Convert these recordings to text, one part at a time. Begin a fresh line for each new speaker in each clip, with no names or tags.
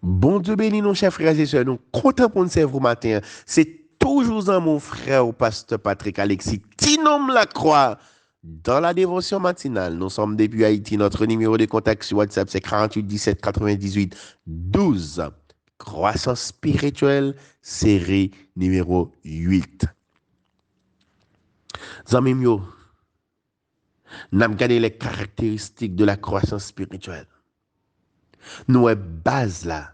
Bon Dieu béni nos chers frères et sœurs, nous comptons pour nous servir au matin. C'est toujours dans mon frère, au pasteur Patrick Alexis, qui nomme la croix. Dans la dévotion matinale, nous sommes depuis Haïti. Notre numéro de contact sur WhatsApp, c'est 48 17 98 12. Croissance spirituelle, série numéro 8. Zami yo, nous avons regardé les caractéristiques de la croissance spirituelle. Nous avons base là.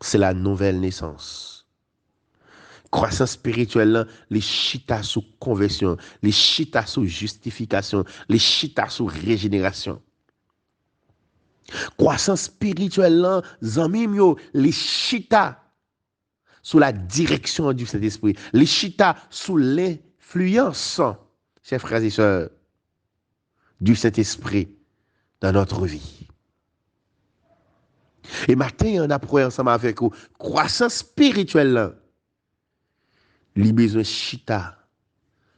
C'est la nouvelle naissance. Croissance spirituelle, les chita sous conversion, les chita sous justification, les chita sous régénération. Croissance spirituelle, zanmim yo, les chita sous la direction du Saint-Esprit, les chita sous l'influence, chers frères et sœurs, du Saint-Esprit dans notre vie. Et matin, on a pris ensemble avec vous, croissance spirituelle, il besoin chita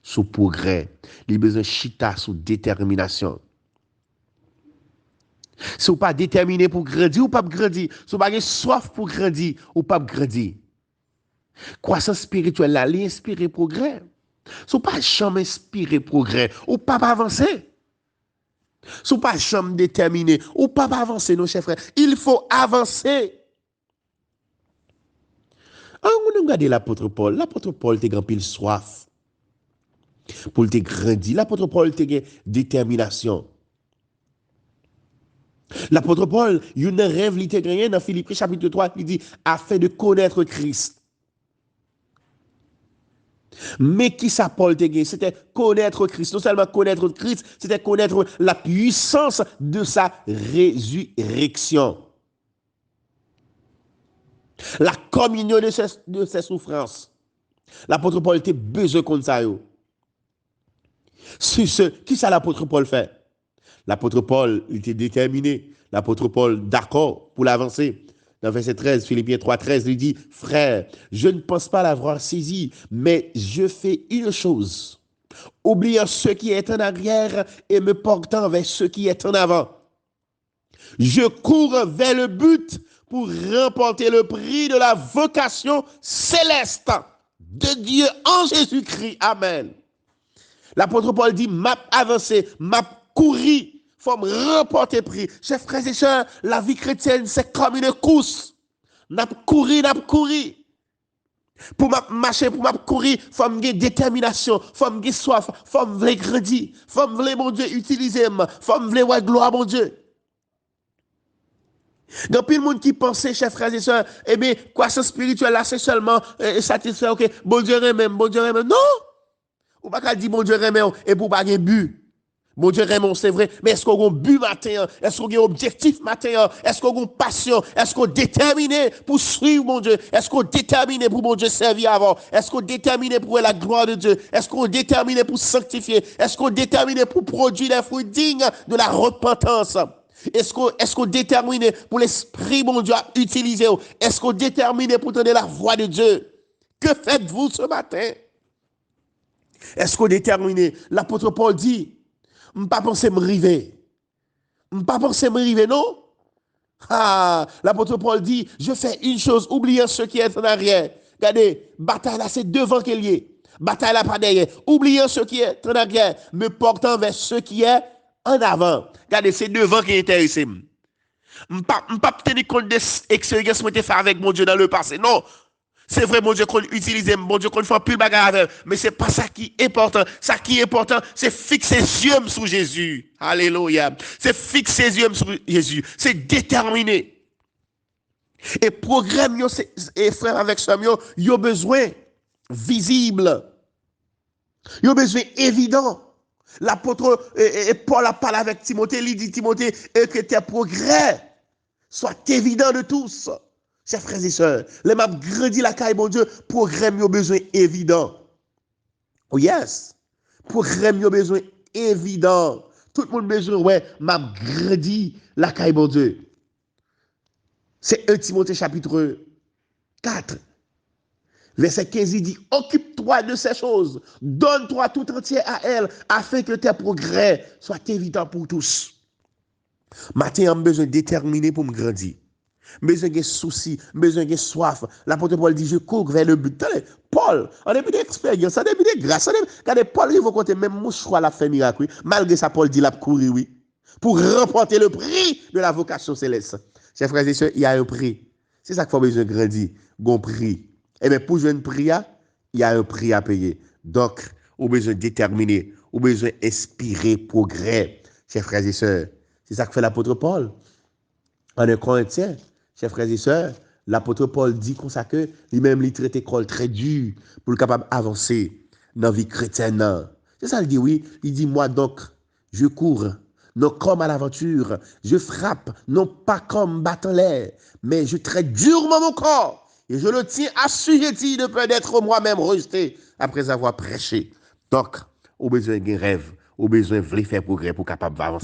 sous progrès, il besoin chita sous détermination. Si vous pas déterminé pour grandir ou pas grandir, si vous pas soif pour grandir ou pas grandir. Croissance spirituelle là, l'inspirer progrès. Si vous pas jamais inspirer progrès ou pas avancer. Si vous pas jamais déterminé ou pas avancer, nos chers frères, il faut avancer. On regarde l'apôtre Paul. L'apôtre Paul était grand pile soif. Pour te grandir. L'apôtre Paul était détermination. L'apôtre Paul, il y a un rêve, il était gagné dans Philippiens chapitre 3, il dit, afin de connaître Christ. Mais qui ça Paul te gagné? C'était connaître Christ. Non seulement connaître Christ, c'était connaître la puissance de sa résurrection. La communion de ses souffrances. L'apôtre Paul était besoin de ça. Qui ça l'apôtre Paul fait? L'apôtre Paul était déterminé. L'apôtre Paul d'accord pour l'avancer. Dans verset 13, Philippiens 3, 13, il dit, frère, je ne pense pas l'avoir saisi, mais je fais une chose, oubliant ce qui est en arrière et me portant vers ce qui est en avant. Je cours vers le but pour remporter le prix de la vocation céleste de Dieu en Jésus-Christ. Amen. L'apôtre Paul dit, m'a avancé, m'a couru, faut me remporter prix. Chers frères et sœurs, la vie chrétienne, c'est comme une course. N'a couru. Pour marcher, pour courir, faut me détermination, faut me soif, faut me grandir, faut me mon Dieu utiliser, faut me voir gloire mon Dieu. Donc, puis le monde qui pensait, chers frères et sœurs, eh bien, croissance spirituelle là, c'est seulement satisfaire, ok, bon Dieu même. Non! Ou pas qu'à dire bon Dieu remet et pour pas un but. Bon Dieu remet, c'est vrai, mais est-ce qu'on a un but matin? Est-ce qu'on a un objectif matin? Est-ce qu'on a une passion? Est-ce qu'on est déterminé pour suivre mon Dieu? Est-ce qu'on est déterminé pour mon Dieu servir avant? Est-ce qu'on est déterminé pour la gloire de Dieu? Est-ce qu'on est déterminé pour sanctifier? Est-ce qu'on est déterminé pour produire des fruits dignes de la repentance? Est-ce qu'on est déterminé pour l'esprit, mon Dieu, à utiliser? Est-ce qu'on est déterminé pour donner la voix de Dieu? Que faites-vous ce matin? Est-ce qu'on est déterminé? L'apôtre Paul dit, je ne pas penser me river. Je ne pas penser me river, non? Ah, l'apôtre Paul dit, je fais une chose, oubliant ce qui est en arrière. Regardez, bataille là, c'est devant qu'elle y est. Bataille là, pas derrière. Oubliant ce qui est en arrière, me portant vers ce qui est en avant. Regardez, c'est devant qui est intéressé. Je ne pas tenir compte des expériences que j'ai fait avec mon Dieu dans le passé. Non. C'est vrai, mon Dieu, qu'on utilise, mon Dieu, qu'on fait plus de bagarre avec, mais c'est pas ça qui est important. Ça qui est important, c'est fixer ses yeux sur Jésus. Alléluia. C'est fixer ses yeux sur Jésus. C'est déterminé. Et programme, et frère avec ça, yo besoin visible. Yo besoin évident. L'apôtre Paul a parlé avec Timothée, il dit Timothée, et que tes progrès soient évidents de tous. Chers frères et sœurs, les m'a grandi la caille, mon Dieu, programme yo besoin évident. Oh yes. Programme yo besoin évident. Tout le monde besoin, ouais, m'a grandi la caille, mon Dieu. C'est 1 Timothée chapitre 4. Verset 15, il dit, occupe-toi de ces choses, donne-toi tout entier à elles, afin que tes progrès soient évidents pour tous. Matin, on besoin de déterminer pour me grandir. Besoin de souci, besoin de soif. L'apôtre Paul dit, je cours vers le but. Attendez, Paul, en début d'expérience, en début de grâce, regardez, Paul, il faut compter, même mouchoir l'a fait miracle, oui. Malgré ça, Paul dit, l'a courir, oui. Pour remporter le prix de la vocation céleste. Chers frères et sœurs, il y a un prix. C'est ça qu'il faut besoin de grandir. Bon prix. Eh bien, pour jouer un prix, il y a un prix à payer. Donc, on a besoin de déterminer, on a besoin d'inspirer progrès. Chers frères et sœurs, c'est ça que fait l'apôtre Paul. En un Corinthien, chers frères et sœurs, l'apôtre Paul dit comme ça que lui-même, il traite l'école très dur pour être capable d'avancer dans la vie chrétienne. C'est ça, il dit, oui. Il dit, moi donc, je cours, non comme à l'aventure, je frappe, non pas comme battant l'air, mais je traite durement mon corps et je le tiens assujetti de peur d'être moi-même rejeté après avoir prêché. Donc, au besoin d'un rêve, au besoin de faire progrès pour capable d'avancer.